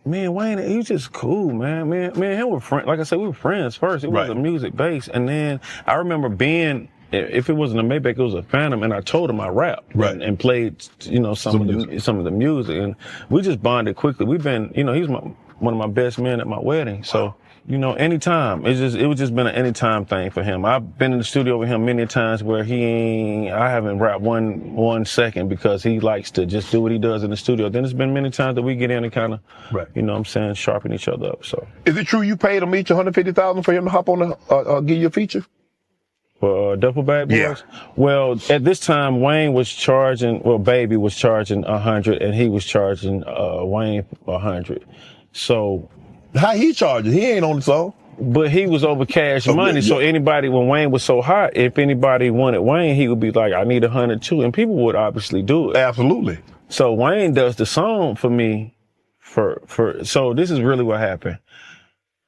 me and Wayne, he was just cool, man. Me and him were friends. Like I said, we were friends first. It was a music base. And then I remember being, if it wasn't a Maybach, it was a Phantom, and I told him I rapped and played, you know, some of the music. And we just bonded quickly. We've been, you know, he's one of my best men at my wedding. So, you know, anytime. It was just been an anytime thing for him. I've been in the studio with him many times where I haven't rapped one second because he likes to just do what he does in the studio. Then it's been many times that we get in and kind of, you know what I'm saying, sharpen each other up. So. Is it true you paid him each $150,000 for him to hop on the, give you a feature? For Duffel Bag Boys? Yeah. Well, at this time, Wayne was charging, Baby was charging 100 and he was charging, Wayne 100. So. How he charging? He ain't on the song. But he was over cash money. So anybody, when Wayne was so hot, if anybody wanted Wayne, he would be like, I need 100 too. And people would obviously do it. Absolutely. So Wayne does the song for me so this is really what happened.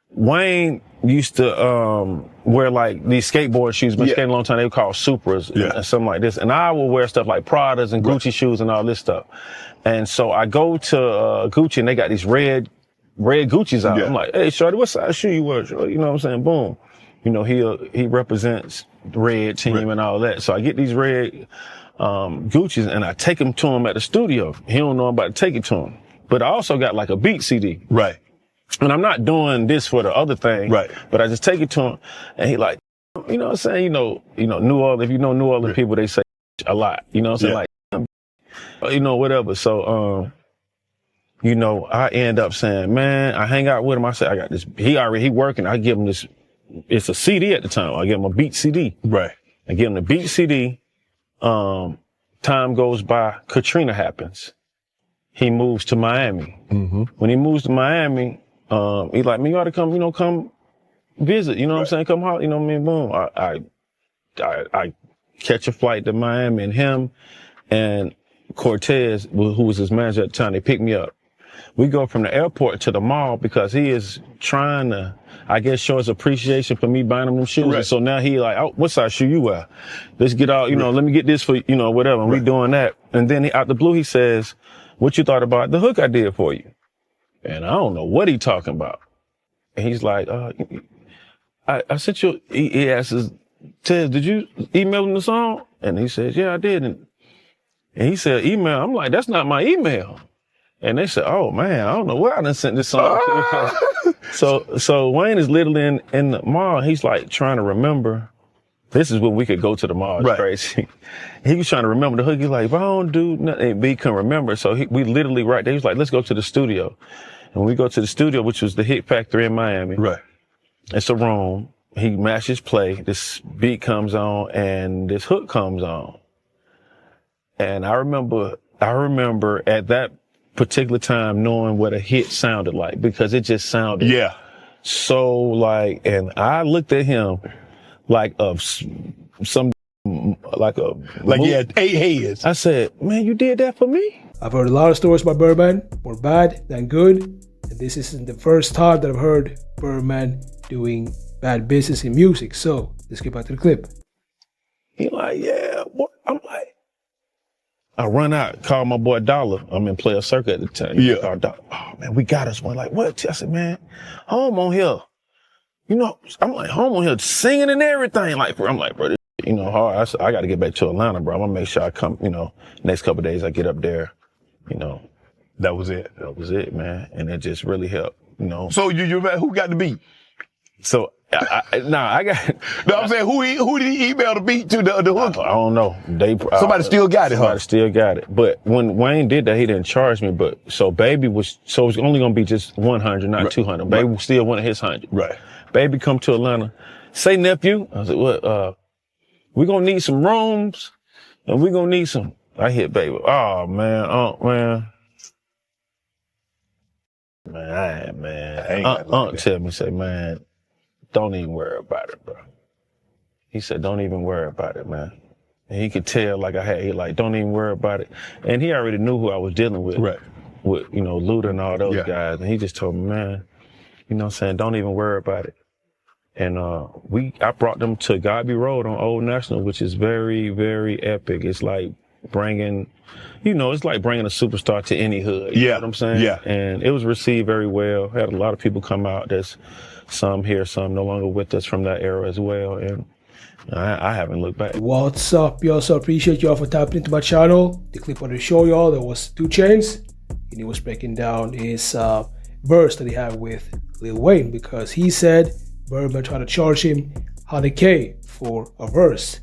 Wayne used to wear like these skateboard shoes, been skating a long time, they were called Supras and something like this. And I would wear stuff like Pradas and Gucci shoes and all this stuff. And so I go to Gucci and they got these red Gucci's out. I'm like, hey, shorty, what size shoe you wear? Shorty? You know what I'm saying? Boom. You know, he represents the red team and all that. So I get these red Gucci's and I take them to him at the studio. He don't know I'm about to take it to him. But I also got like a beat CD. Right. And I'm not doing this for the other thing. Right. But I just take it to him and he like, you know what I'm saying? You know, New Orleans, if you know New Orleans people, they say a lot. You know what I'm saying? Like, you know, whatever. So, you know, I end up saying, man, I hang out with him. I say, I got this. He working. I give him this. It's a CD at the time. I give him a beat CD. Right. I give him the beat CD. Time goes by. Katrina happens. He moves to Miami. Mm-hmm. When he moves to Miami, he's like, man, you ought to come, you know, come visit. You know what I'm saying? Come out. You know what I mean? Boom. I catch a flight to Miami, and him and Cortez, who was his manager at the time, they picked me up. We go from the airport to the mall because he is trying to, I guess, show his appreciation for me buying him them shoes. Right. So now he like, oh, what size shoe you wear? Let's get out, you know, let me get this for, you know, whatever. And we doing that. And then out the blue, he says, what you thought about the hook I did for you? And I don't know what he talking about. And he's like, I sent you, he asks, Tez, did you email him the song? And he says, yeah, I did. And he said, email. I'm like, that's not my email. And they said, oh man, I don't know where I done sent this song. So Wayne is literally in the mall. He's like trying to remember. This is when we could go to the mall. It's crazy. He was trying to remember the hook. He's like, if I don't do nothing, but he couldn't remember. So we literally right there, he was like, let's go to the studio. And we go to the studio, which was the Hit Factory in Miami. Right. It's a room. He mashes play. This beat comes on and this hook comes on. And I remember at that particular time knowing what a hit sounded like, because it just sounded so like, and I looked at him like he had 8 heads. I said, man, you did that for me? I've heard a lot of stories about Birdman, more bad than good, and this isn't the first time that I've heard Birdman doing bad business in music. So let's get back to the clip. He like, yeah, what? I'm like, I run out, call my boy Dollar. I'm in Player Circuit at the time. Oh man, we got us one. Like, what? I said, man, home on here. You know, I'm like, home on here singing and everything. Like, I'm like, bro, this, you know, hard. I said, I got to get back to Atlanta, bro. I'm gonna make sure I come, you know, next couple of days I get up there, you know. That was it. That was it, man. And it just really helped, you know. So who got the beat? So, I got. No, I'm saying, who did he email the beat to the hook? I don't know. Somebody still got it, huh? Somebody still got it. But when Wayne did that, he didn't charge me. But so Baby it was only gonna be just 100, not 200. Baby still wanted his 100. Right. Baby come to Atlanta. Say, nephew. I said, what? We gonna need some rooms, and we gonna need some. I hit Baby. Oh man, man. Tell me, say, man, don't even worry about it, bro. He said, don't even worry about it, man. And he could tell, like he like, don't even worry about it. And he already knew who I was dealing with. Right. With, you know, Luda and all those guys. And he just told me, man, you know what I'm saying, don't even worry about it. And I brought them to Godby Road on Old National, which is very, very epic. It's like bringing, it's like bringing a superstar to any hood. You know what I'm saying? Yeah. And it was received very well. Had a lot of people come out. There's some here, some no longer with us from that era as well. And I haven't looked back. What's up, y'all? So appreciate y'all for tapping into my channel. The clip on the show, y'all, that was 2CHAINZ, and he was breaking down his verse that he had with Lil Wayne, because he said Birdman tried to charge him $100K for a verse.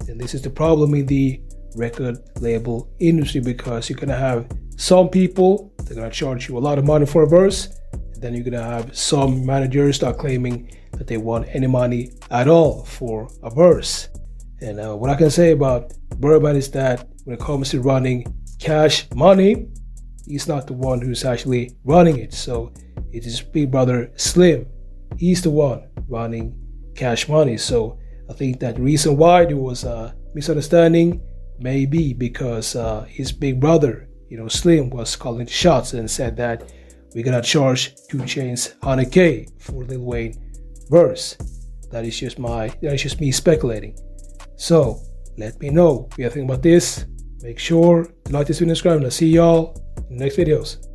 And this is the problem in the record label industry, because you're gonna have some people, they're gonna charge you a lot of money for a verse, and then you're gonna have some managers start claiming that they want any money at all for a verse. And what I can say about Birdman is that when it comes to running cash money, he's not the one who's actually running it. So it is big brother Slim. He's the one running cash money. So I think that the reason why there was a misunderstanding may be because his big brother, Slim, was calling the shots and said that we're gonna charge 2CHAINZ $100K for Lil Wayne verse. That is just me speculating. So let me know what you think about this. Make sure to like this video and subscribe, and I'll see y'all in the next videos.